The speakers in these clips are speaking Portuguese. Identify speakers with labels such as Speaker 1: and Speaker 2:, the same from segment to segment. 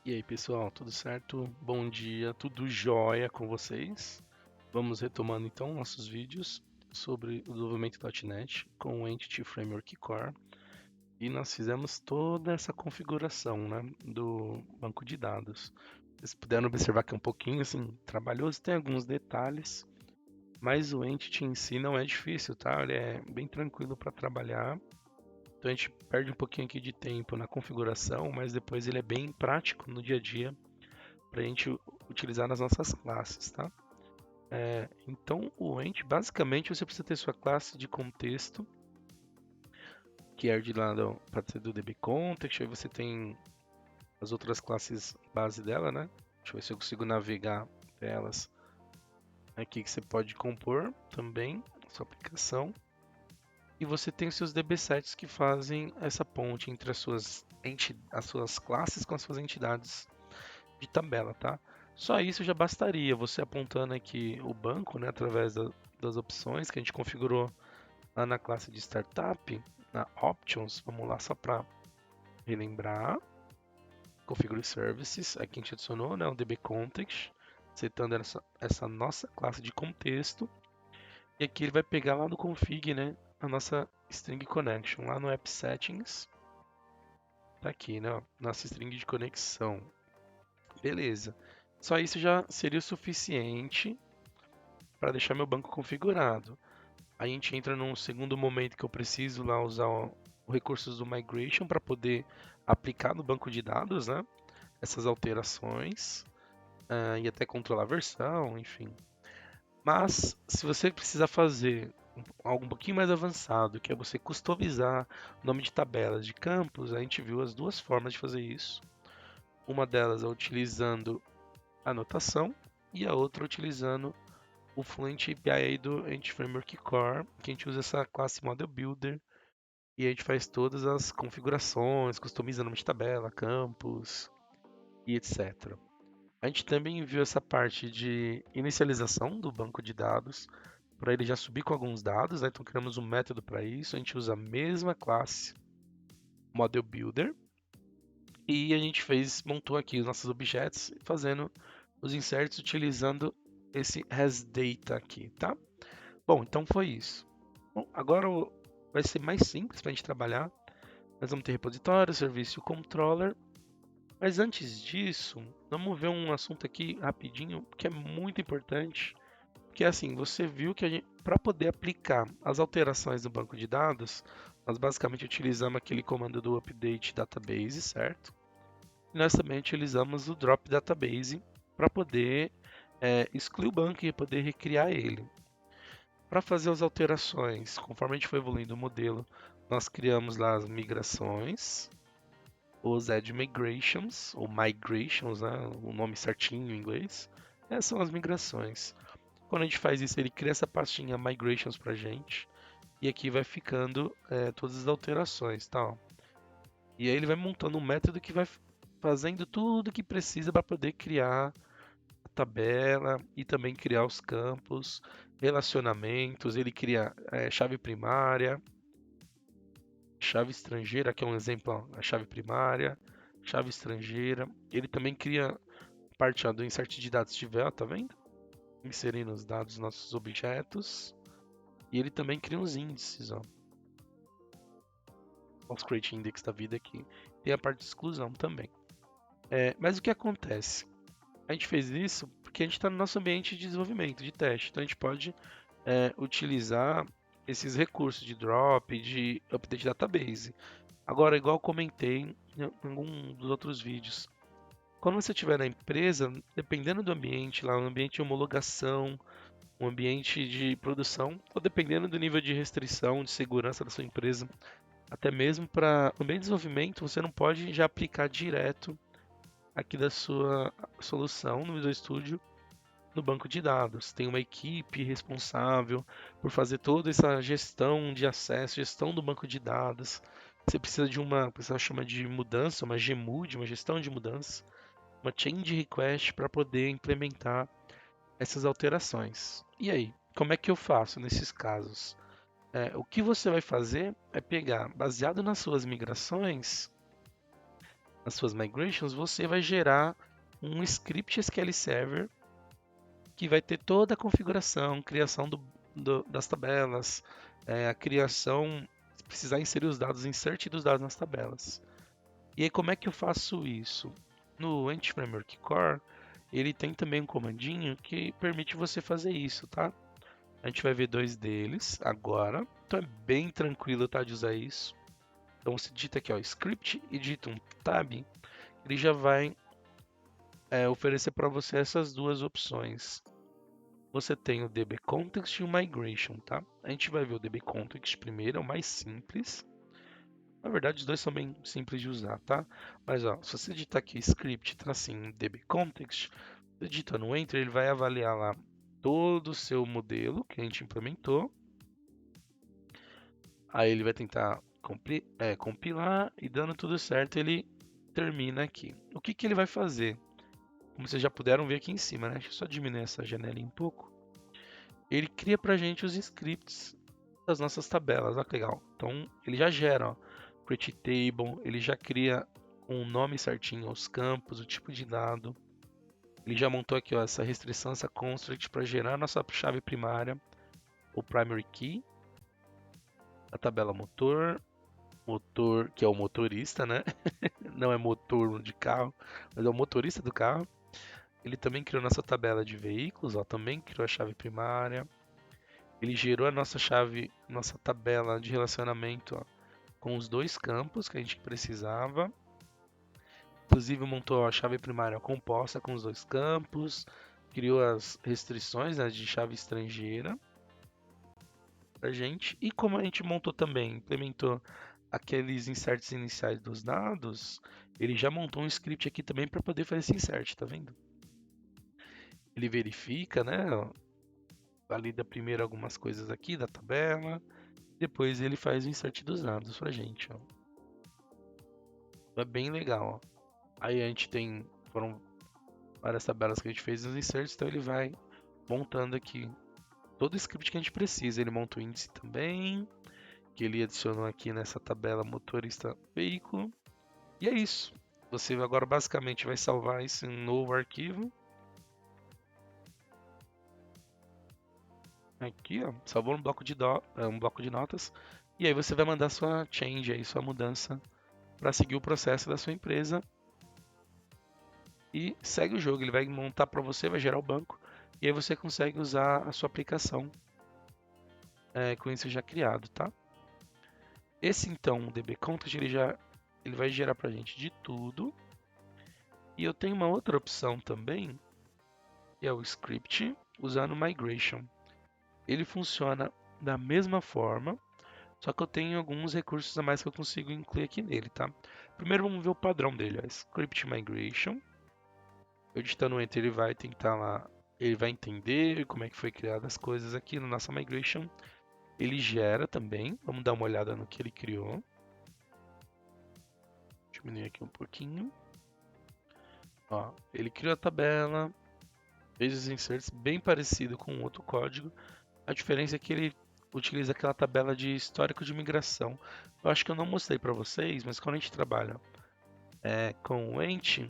Speaker 1: E aí, pessoal, tudo certo? Bom dia, tudo jóia com vocês? Vamos retomando então nossos vídeos sobre o desenvolvimento .NET com o Entity Framework Core. E nós fizemos toda essa configuração, né, do banco de dados. Vocês puderam observar que é um pouquinho assim, trabalhoso, tem alguns detalhes, mas o Entity em si não é difícil, tá? Ele é bem tranquilo para trabalhar. Então a gente perde um pouquinho aqui de tempo na configuração, mas depois ele é bem prático no dia a dia para a gente utilizar nas nossas classes, tá? Então, o ent, basicamente, você precisa ter sua classe de contexto, que é de lá pode ser do DBContext, aí você tem as outras classes base dela, né? Deixa eu ver se eu consigo navegar elas aqui, que você pode compor também a sua aplicação. E você tem os seus DB sets que fazem essa ponte entre as suas classes com as suas entidades de tabela, tá? Só isso já bastaria, você apontando aqui o banco, né, através das opções que a gente configurou lá na classe de Startup, na Options, vamos lá só para relembrar, Configure Services, aqui a gente adicionou, né, o DBContext, setando essa nossa classe de contexto, e aqui ele vai pegar lá no config, né, a nossa String Connection, lá no App Settings, tá aqui, né, nossa string de conexão. Beleza. Só isso já seria o suficiente para deixar meu banco configurado. Aí a gente entra num segundo momento que eu preciso lá usar o recursos do migration para poder aplicar no banco de dados, né? Essas alterações e até controlar a versão, enfim. Mas se você precisar fazer algo um pouquinho mais avançado, que é você customizar o nome de tabelas de campos, a gente viu as duas formas de fazer isso. Uma delas é utilizando anotação e a outra utilizando o Fluent API do Entity Framework Core, que a gente usa essa classe Model Builder e a gente faz todas as configurações, customiza nome de tabela, campos e etc. A gente também viu essa parte de inicialização do banco de dados para ele já subir com alguns dados, né? Então criamos um método para isso, a gente usa a mesma classe Model Builder e a gente montou aqui os nossos objetos fazendo os inserts utilizando esse hasData aqui, tá? Bom, então foi isso. Bom, agora vai ser mais simples para a gente trabalhar. Nós vamos ter repositório, serviço e controller. Mas antes disso, vamos ver um assunto aqui rapidinho que é muito importante. Que é assim, você viu que para poder aplicar as alterações do banco de dados, nós basicamente utilizamos aquele comando do update database, certo? E nós também utilizamos o drop database para poder excluir o banco e poder recriar ele. Para fazer as alterações, conforme a gente foi evoluindo o modelo, nós criamos lá as migrações, os Edge Migrations, ou Migrations, né, o nome certinho em inglês. Essas são as migrações. Quando a gente faz isso, ele cria essa pastinha Migrations para a gente, e aqui vai ficando todas as alterações, tá? E aí ele vai montando um método que vai fazendo tudo que precisa para poder criar tabela e também criar os campos, relacionamentos, ele cria chave primária, chave estrangeira, que é um exemplo, ó, a chave primária, chave estrangeira. Ele também cria parte do insert de dados de vel, tá vendo? Inserindo os dados dos nossos objetos. E ele também cria uns índices, ó. Os create index da vida aqui. Tem a parte de exclusão também. Mas o que acontece? A gente fez isso porque a gente está no nosso ambiente de desenvolvimento, de teste. Então a gente pode utilizar esses recursos de drop, de update database. Agora, igual eu comentei em algum dos outros vídeos, quando você estiver na empresa, dependendo do ambiente, lá, um ambiente de homologação, um ambiente de produção, ou dependendo do nível de restrição, de segurança da sua empresa, até mesmo para o ambiente de desenvolvimento, você não pode já aplicar direto aqui da sua solução no Visual Studio no banco de dados. Tem uma equipe responsável por fazer toda essa gestão de acesso, gestão do banco de dados. Você precisa de o pessoal chama de mudança, uma GMUD, uma gestão de mudança, uma change request para poder implementar essas alterações. E aí, como é que eu faço nesses casos? O que você vai fazer é pegar, baseado nas suas migrações, as suas migrations, você vai gerar um script SQL Server que vai ter toda a configuração, criação das tabelas, a criação, se precisar inserir os dados, insert dos dados nas tabelas. E aí como é que eu faço isso? No Entity Framework Core, ele tem também um comandinho que permite você fazer isso, tá? A gente vai ver dois deles agora, então é bem tranquilo, tá, de usar isso. Então você digita aqui, ó, script e digita um tab, ele já vai oferecer para você essas duas opções. Você tem o DB Context e o Migration, tá? A gente vai ver o DB Context primeiro, é o mais simples. Na verdade, os dois são bem simples de usar, tá? Mas ó, se você digitar aqui script, tracinho DB Context, você digita no Enter, ele vai avaliar lá todo o seu modelo que a gente implementou. Aí ele vai tentar compilar e dando tudo certo, ele termina aqui. O que ele vai fazer? Como vocês já puderam ver aqui em cima, né? Deixa eu só diminuir essa janelinha um pouco. Ele cria pra gente os scripts das nossas tabelas, olha que legal. Então ele já gera, ó, create table, ele já cria um nome certinho os campos, o tipo de dado. Ele já montou aqui, ó, essa restrição, essa construct para gerar a nossa chave primária, o primary key, a tabela motor que é o motorista, né? Não é motor de carro, mas é o motorista do carro. Ele também criou nossa tabela de veículos, ó, também criou a chave primária. Ele gerou a nossa chave, nossa tabela de relacionamento, ó, com os dois campos que a gente precisava. Inclusive montou a chave primária composta com os dois campos, criou as restrições, né, de chave estrangeira pra gente. E como a gente montou também, implementou aqueles inserts iniciais dos dados, ele já montou um script aqui também para poder fazer esse insert, tá vendo? Ele verifica, né, ó, valida primeiro algumas coisas aqui da tabela, depois ele faz o insert dos dados pra gente, ó. É bem legal, ó. Aí a gente foram várias tabelas que a gente fez nos inserts, então ele vai montando aqui todo o script que a gente precisa. Ele monta o índice também, que ele adicionou aqui nessa tabela motorista veículo. E é isso. Você agora basicamente vai salvar isso em um novo arquivo. Aqui, ó, salvou um bloco de notas. E aí você vai mandar sua change aí, sua mudança, para seguir o processo da sua empresa. E segue o jogo. Ele vai montar para você, vai gerar o banco. E aí você consegue usar a sua aplicação com isso já criado, tá? Esse então, o DB Context, ele vai gerar para a gente de tudo. E eu tenho uma outra opção também, que é o script usando migration. Ele funciona da mesma forma, só que eu tenho alguns recursos a mais que eu consigo incluir aqui nele, tá? Primeiro vamos ver o padrão dele, ó, script migration. Eu digitando enter, ele vai tentar lá, ele vai entender como é que foi criadas as coisas aqui no nossa migration. Ele gera também, vamos dar uma olhada no que ele criou. Diminuir aqui um pouquinho. Ó, ele criou a tabela, fez os inserts bem parecido com outro código. A diferença é que ele utiliza aquela tabela de histórico de migração. Eu acho que eu não mostrei para vocês, mas quando a gente trabalha com o Ent,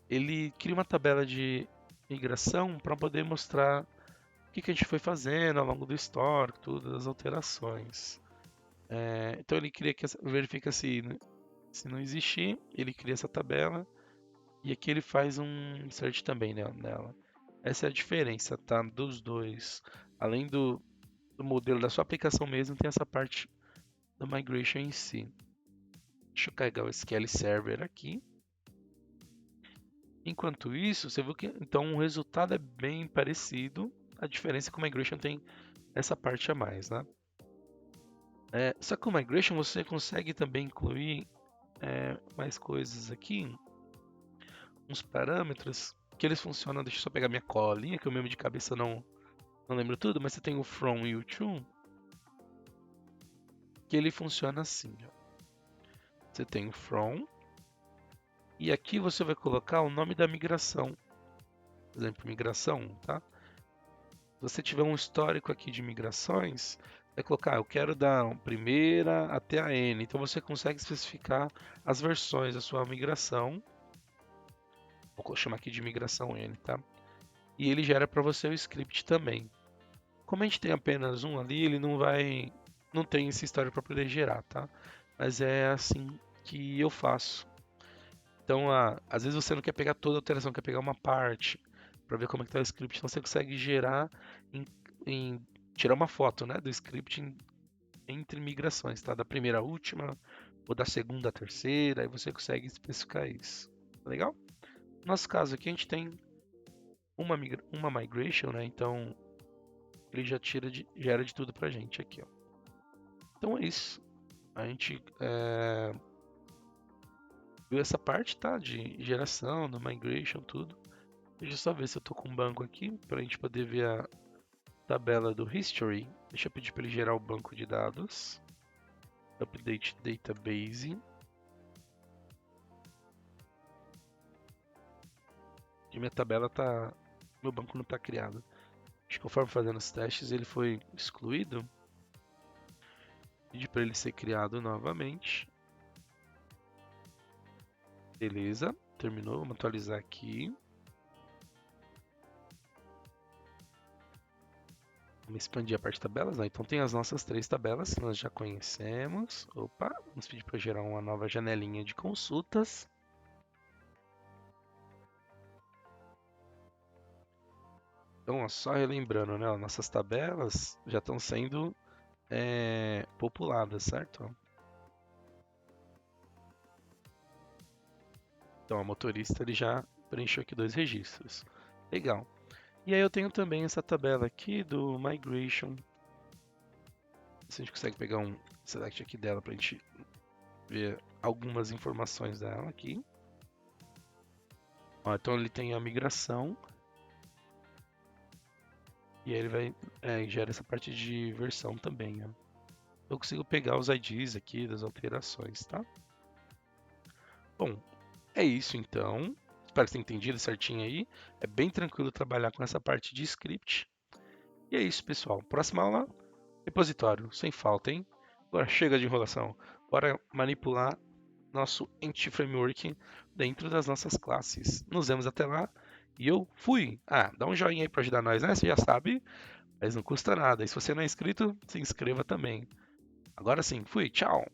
Speaker 1: ele cria uma tabela de migração para poder mostrar o que a gente foi fazendo ao longo do histórico, todas as alterações. Então ele verifica se não existir, ele cria essa tabela e aqui ele faz um insert também, né, nela. Essa é a diferença, tá, dos dois. Além do modelo da sua aplicação mesmo, tem essa parte do migration em si. Deixa eu carregar o SQL Server aqui. Enquanto isso, você viu que então o resultado é bem parecido. A diferença é que o migration tem essa parte a mais, né? Só que o migration você consegue também incluir mais coisas aqui, uns parâmetros que eles funcionam. Deixa eu só pegar minha colinha, que eu mesmo de cabeça não lembro tudo, mas você tem o from e o to, que ele funciona assim, ó. Você tem o from, e aqui você vai colocar o nome da migração. Por exemplo, migração, tá? Se você tiver um histórico aqui de migrações, Vai colocar, eu quero da primeira até a N. Então você consegue especificar as versões da sua migração. Vou chamar aqui de migração N, tá? E ele gera para você o script também. Como a gente tem apenas um ali, ele não tem essa história para poder gerar, tá? Mas é assim que eu faço. Então, às vezes você não quer pegar toda a alteração, quer pegar uma parte para ver como é que tá o script. Então você consegue gerar em, tirar uma foto, né, do script entre migrações, tá? Da primeira à última ou da segunda à terceira, aí você consegue especificar isso. Legal? No nosso caso aqui a gente tem uma migration, né? Então ele já gera de tudo pra gente aqui, ó. Então é isso. A gente viu essa parte, tá? De geração, do migration, tudo. Deixa eu só ver se eu tô com um banco aqui pra gente poder ver a tabela do history. Deixa eu pedir para ele gerar o banco de dados. Update database. E minha tabela tá. Meu banco não está criado. Acho que conforme fazendo os testes ele foi excluído. Pedi para ele ser criado novamente. Beleza, terminou. Vamos atualizar aqui. Vamos expandir a parte de tabelas. Né? Então tem as nossas 3 tabelas que nós já conhecemos. Opa, vamos pedir para gerar uma nova janelinha de consultas. Então, ó, só relembrando, né? Nossas tabelas já estão sendo populadas, certo? Então, o motorista ele já preencheu aqui 2 registros. Legal. E aí eu tenho também essa tabela aqui do Migration. Se a gente consegue pegar um select aqui dela para a gente ver algumas informações dela aqui. Ó, então ele tem a migração. E aí ele vai gera essa parte de versão também. Ó. Eu consigo pegar os IDs aqui das alterações, tá? Bom, é isso então. Espero que você tenha entendido certinho aí. É bem tranquilo trabalhar com essa parte de script. E é isso, pessoal. Próxima aula, repositório, sem falta, hein? Agora chega de enrolação. Bora manipular nosso Entity Framework dentro das nossas classes. Nos vemos até lá. E eu fui. Dá um joinha aí para ajudar nós, né? Você já sabe, mas não custa nada. E se você não é inscrito, se inscreva também. Agora sim, fui. Tchau.